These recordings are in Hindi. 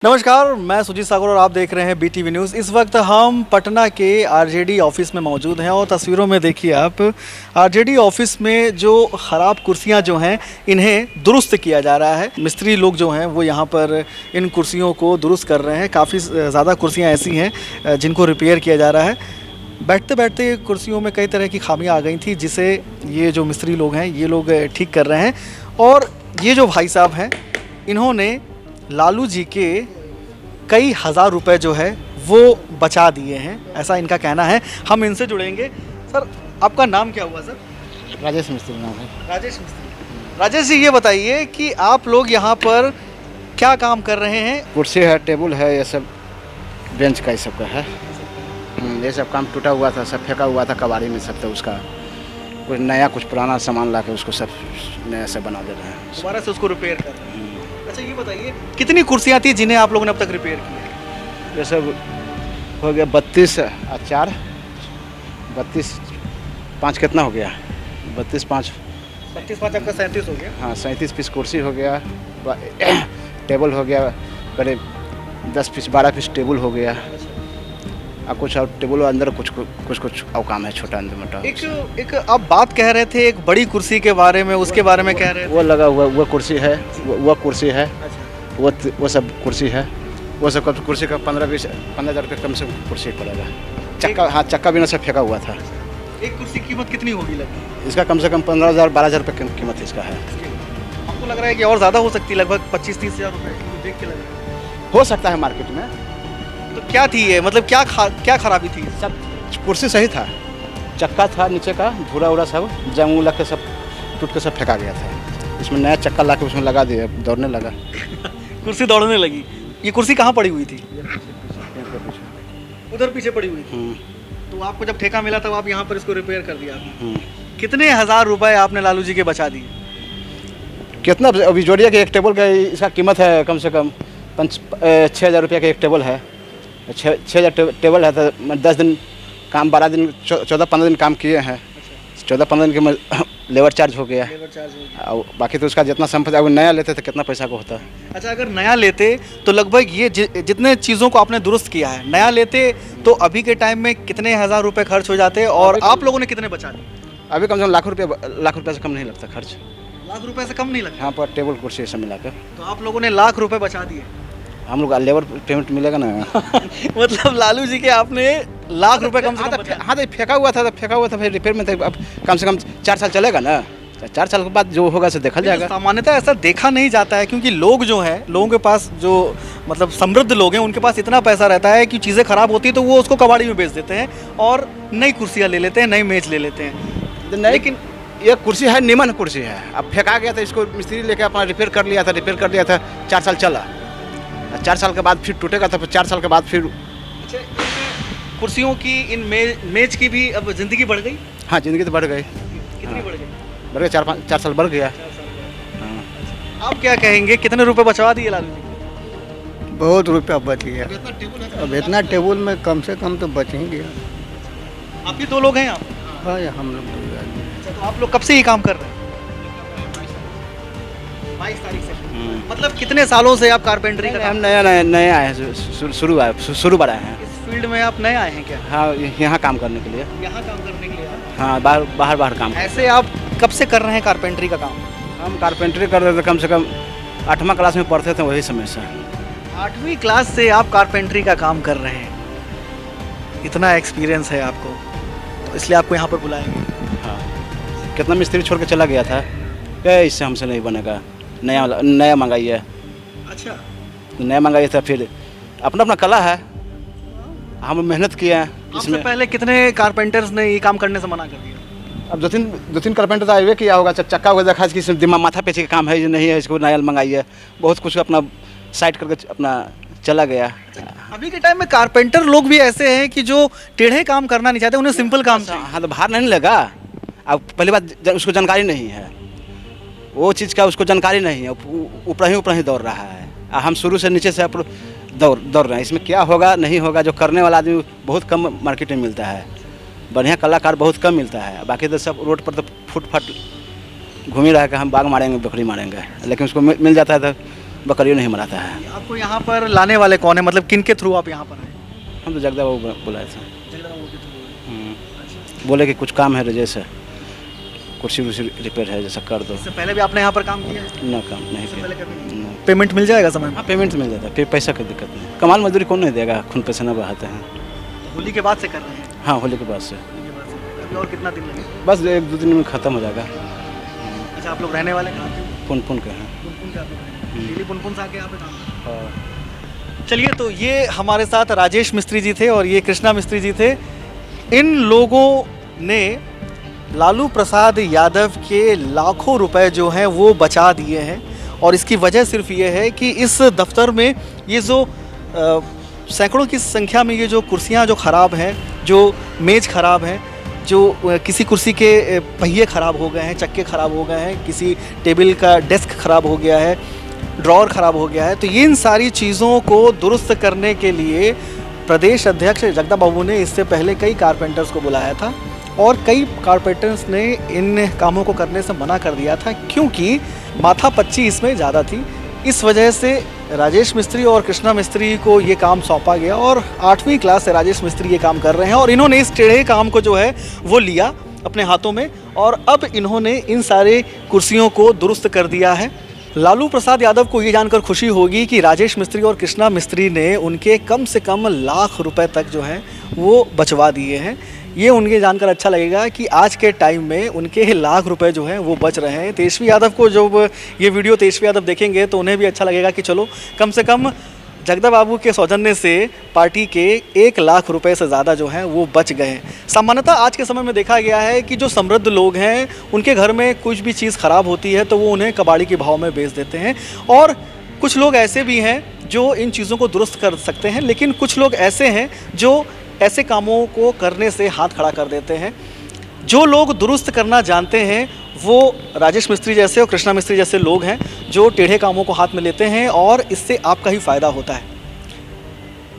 नमस्कार, मैं सुजीत सागर और आप देख रहे हैं बीटीवी न्यूज़। इस वक्त हम पटना के आरजेडी ऑफिस में मौजूद हैं और तस्वीरों में देखिए आप, आरजेडी ऑफिस में जो ख़राब कुर्सियां जो हैं इन्हें दुरुस्त किया जा रहा है। मिस्त्री लोग जो हैं वो यहां पर इन कुर्सियों को दुरुस्त कर रहे हैं। काफ़ी ज़्यादा कुर्सियां ऐसी हैं जिनको रिपेयर किया जा रहा है। बैठते बैठते कुर्सियों में कई तरह की खामियाँ आ गई थी, जिसे ये जो मिस्त्री लोग हैं ये लोग ठीक कर रहे हैं। और ये जो भाई साहब हैं इन्होंने लालू जी के कई हज़ार रुपए जो है वो बचा दिए हैं, ऐसा इनका कहना है। हम इनसे जुड़ेंगे। सर, आपका नाम क्या हुआ सर? राजेश मिस्त्री नाम है। राजेश मिस्त्री। राजेश जी, ये बताइए कि आप लोग यहाँ पर क्या काम कर रहे हैं? कुर्सी है, टेबल है, ये सब बेंच का, ये सब का है। ये सब काम टूटा हुआ था, सब फेंका हुआ था कबाड़ी में सब, तो उसका कुछ नया कुछ पुराना सामान ला के उसको सब नया से बना दे रहे हैं, दोबारा से उसको रिपेयर कर रहे हैं। अच्छा, ये बताइए कितनी कुर्सियाँ थी जिन्हें आप लोगों ने अब तक रिपेयर किया? ये सब हो गया 32 4 32 5 कितना हो गया? 32 5 35 आपका 37 हो गया। हाँ, 37 पीस कुर्सी हो गया, टेबल हो गया करीब 10 पीस 12 पीस टेबल हो गया। और कुछ और टेबल अंदर कुछ और काम है छोटा अंदर मोटा। एक आप बात कह रहे थे एक बड़ी कुर्सी के बारे में, उसके बारे में कह रहे थे। वो लगा हुआ वो कुर्सी है, वो कुर्सी है। वो सब कुर्सी है, वो सब कुर्सी का 15,000 रुपये कम से कुर्सी पड़ेगा। चक्का, हाँ, चक्का बिना सब फेंका हुआ था। एक कुर्सी की कीमत कितनी होगी लगी? इसका कम से कम 15,000 12,000 रुपये कीमत इसका है। आपको लग रहा है कि और ज़्यादा हो सकती है, लगभग 25-30 हज़ार रुपये देख के लग रहा है? हो सकता है मार्केट में। तो क्या थी ये, मतलब क्या खराबी थी? सब कुर्सी सही था, चक्का था नीचे का, धूरा उरा सब जंग लग के सब टूट के सब फेंका गया था। इसमें नया चक्का ला के उसमें लगा दिया, दौड़ने लगा। कुर्सी दौड़ने लगी। ये कुर्सी कहाँ पड़ी हुई थी? उधर पीछे पड़ी हुई थी। तो आपको जब ठेका मिला तब आप यहाँ पर इसको रिपेयर कर दिया आपने। कितने हज़ार रुपए आपने लालू जी के बचा दिए? कितना अभी जोड़िए कि एक टेबल का इसका कीमत है कम से कम 6,000 रुपये का एक टेबल है। 6,000 टेबल है तो 10 दिन काम, 12 दिन 14-15 दिन काम किए हैं। 14-15 दिन के लेबर चार्ज हो गया। और बाकी तो उसका जितना संपत्ति, अगर नया लेते तो कितना पैसा को होता। अच्छा, अगर नया लेते तो लगभग ये जितने चीज़ों को आपने दुरुस्त किया है, नया लेते तो अभी के टाइम में कितने हज़ार रुपए खर्च हो जाते और आप लोगों ने कितने बचा दिए? अभी कम से कम लाख रुपये से कम नहीं लगता खर्च। लाख रुपए से कम नहीं लगता? हाँ, पर टेबल कुर्सी सब मिलाकर तो आप लोगों ने लाख रुपए बचा दिए। हम लोग लेबर पेमेंट मिलेगा ना। मतलब लालू जी के आपने लाख रुपए कम से कम बचा। हाँ, तो फेंका हुआ था फिर रिपेयर में, तो अब कम से कम 4 साल चलेगा ना। 4 साल के बाद जो होगा से देखा जाएगा। सामान्यतः ऐसा देखा नहीं जाता है, क्योंकि लोग जो हैं, लोगों के पास जो मतलब समृद्ध लोग हैं, उनके पास इतना पैसा रहता है कि चीज़ें ख़राब होती है तो वो उसको कबाड़ी में बेच देते हैं और नई कुर्सियाँ ले लेते हैं, नई मेज ले लेते हैं। लेकिन ये कुर्सी है, निमन कुर्सी है। अब फेंका गया था, इसको मिस्त्री लेके अपना रिपेयर कर लिया था। 4 साल चला, 4 साल के बाद फिर टूटेगा था, 4 साल के बाद फिर। अच्छा, कुर्सियों की, इन मेज की भी अब ज़िंदगी बढ़ गई? हाँ, ज़िंदगी तो बढ़ गई। कितनी बढ़ गई? बढ़ गया, 4 साल बढ़ गया। हाँ। आप क्या कहेंगे, कितने रुपए बचवा दिए लालू जी? बहुत रुपया बच गया। अब इतना टेबल में कम से कम तो बच ही गया। आप ही 2 लोग हैं यहाँ? हाँ, ये हम लोग 2 आदमी। अच्छा, तो आप लोग कब से ये काम कर रहे हैं? 22 तारीख से। मतलब कितने सालों से आप कारपेंटरी का? हम नया आए हैं, शुरू बढ़ाए हैं। इस फील्ड में आप नए आए हैं क्या? हाँ, यहाँ काम करने के लिए। यहाँ काम करने के लिए आए? हाँ, बाहर काम। ऐसे आप कब से कर रहे हैं कारपेंटरी का काम? हम कारपेंटरी कर रहे थे कम से कम 8वां क्लास में पढ़ते थे, वही समय से। 8वीं क्लास से आप कारपेंटरी का काम कर रहे हैं। इतना एक्सपीरियंस है आपको, तो इसलिए आपको यहाँ पर बुलाएंगे। हाँ, कितना मिस्त्री छोड़ के चला गया था, क्या इससे हमसे नहीं बनेगा, नया मंगाइए। अच्छा, नया मंगाइए था। फिर अपना कला है, हम मेहनत किए हैं इसमें। इसमें। पहले कितने कारपेंटर्स ने ये काम करने से मना कर दिया? अब 2-3 कारपेंटर तो आए किया होगा, चक्का वगैरह देखा कि दिमाग माथा पेची का काम है, नहीं है, इसको नया मंगाइए। बहुत कुछ अपना साइड करके अपना चला गया। अभी के टाइम में कारपेंटर लोग भी ऐसे हैं कि जो टेढ़े काम करना नहीं चाहते, उन्हें सिंपल काम चाहिए। हाँ, तो बाहर नहीं लगा। अब पहली बात उसको जानकारी नहीं है, वो चीज़ का उसको जानकारी नहीं है, ऊपर ही दौड़ रहा है। हम शुरू से नीचे से दौड़ रहे हैं। इसमें क्या होगा नहीं होगा, जो करने वाला आदमी बहुत कम मार्केट में मिलता है, बढ़िया कलाकार बहुत कम मिलता है। बाकी तो सब रोड पर तो फुट फाट घूम ही रहा है कि हम बाग मारेंगे, बकरी मारेंगे, लेकिन उसको मिल जाता है तो बकरियों नहीं मराता है। आपको यहाँ पर लाने वाले कौन है, मतलब किन के थ्रू आप यहाँ पर आए? हम तो जगदा बाबू बुलाए थे। बोले कि कुछ काम है रजेश है, कुर्सी वुर्सी रिपेयर है, जैसा कर दो। इससे पहले भी आपने यहाँ पर काम किया है? ना काम नहीं इससे पहले किया। कभी नहीं? ना। पेमेंट मिल जाएगा समय में? हाँ पेमेंट मिल जाता है, फिर पैसा की दिक्कत नहीं। कमाल मजदूरी कौन नहीं देगा, खून पसीना बहाते हैं। होली के बाद से कर रहे हैं? हाँ होली के बाद से होली के बाद से। अभी और कितना दिन लगेगा? बस 1-2 दिन में ख़त्म हो जाएगा। अच्छा, आप लोग रहने वाले कहाँ के? पुन के हैं। पुनपुन से आप लोग रहने हैं? डेली पुनपुन से आके यहाँ पे काम करते हैं? हाँ। चलिए, तो ये हमारे साथ राजेश मिस्त्री जी थे और ये कृष्णा मिस्त्री जी थे। इन लोगों ने लालू प्रसाद यादव के लाखों रुपए जो हैं वो बचा दिए हैं, और इसकी वजह सिर्फ ये है कि इस दफ्तर में ये जो सैकड़ों की संख्या में ये जो कुर्सियां जो ख़राब हैं, जो मेज़ ख़राब हैं, जो किसी कुर्सी के पहिए ख़राब हो गए हैं, चक्के ख़राब हो गए हैं, किसी टेबल का डेस्क ख़राब हो गया है, ड्रॉर ख़राब हो गया है, तो इन सारी चीज़ों को दुरुस्त करने के लिए प्रदेश अध्यक्ष जगदा बाबू ने इससे पहले कई कारपेंटर्स को बुलाया था, और कई कारपेंटर्स ने इन कामों को करने से मना कर दिया था क्योंकि माथापच्ची इसमें ज़्यादा थी। इस वजह से राजेश मिस्त्री और कृष्णा मिस्त्री को ये काम सौंपा गया, और 8वीं क्लास से राजेश मिस्त्री ये काम कर रहे हैं, और इन्होंने इस टेढ़े काम को जो है वो लिया अपने हाथों में, और अब इन्होंने इन सारे कुर्सियों को दुरुस्त कर दिया है। लालू प्रसाद यादव को ये जानकर खुशी होगी कि राजेश मिस्त्री और कृष्णा मिस्त्री ने उनके कम से कम लाख रुपए तक जो है वो बचवा दिए हैं। ये उनके जानकर अच्छा लगेगा कि आज के टाइम में उनके लाख रुपए जो हैं वो बच रहे हैं। तेजस्वी यादव को जब ये वीडियो तेजस्वी यादव देखेंगे तो उन्हें भी अच्छा लगेगा कि चलो कम से कम जगदा बाबू के सौजन्य से पार्टी के 1 लाख रुपए से ज़्यादा जो हैं वो बच गए हैं। सामान्यतः आज के समय में देखा गया है कि जो समृद्ध लोग हैं उनके घर में कुछ भी चीज़ ख़राब होती है तो वो उन्हें कबाड़ी के भाव में बेच देते हैं, और कुछ लोग ऐसे भी हैं जो इन चीज़ों को दुरुस्त कर सकते हैं, लेकिन कुछ लोग ऐसे हैं जो ऐसे कामों को करने से हाथ खड़ा कर देते हैं। जो लोग दुरुस्त करना जानते हैं वो राजेश मिस्त्री जैसे और कृष्णा मिस्त्री जैसे लोग हैं जो टेढ़े कामों को हाथ में लेते हैं, और इससे आपका ही फ़ायदा होता है।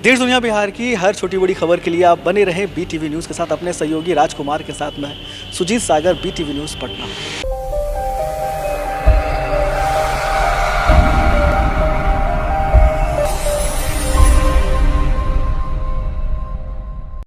देश दुनिया बिहार की हर छोटी बड़ी खबर के लिए आप बने रहें BTV न्यूज़ के साथ। अपने सहयोगी राजकुमार के साथ मैं सुजीत सागर, BTV न्यूज़ पटना।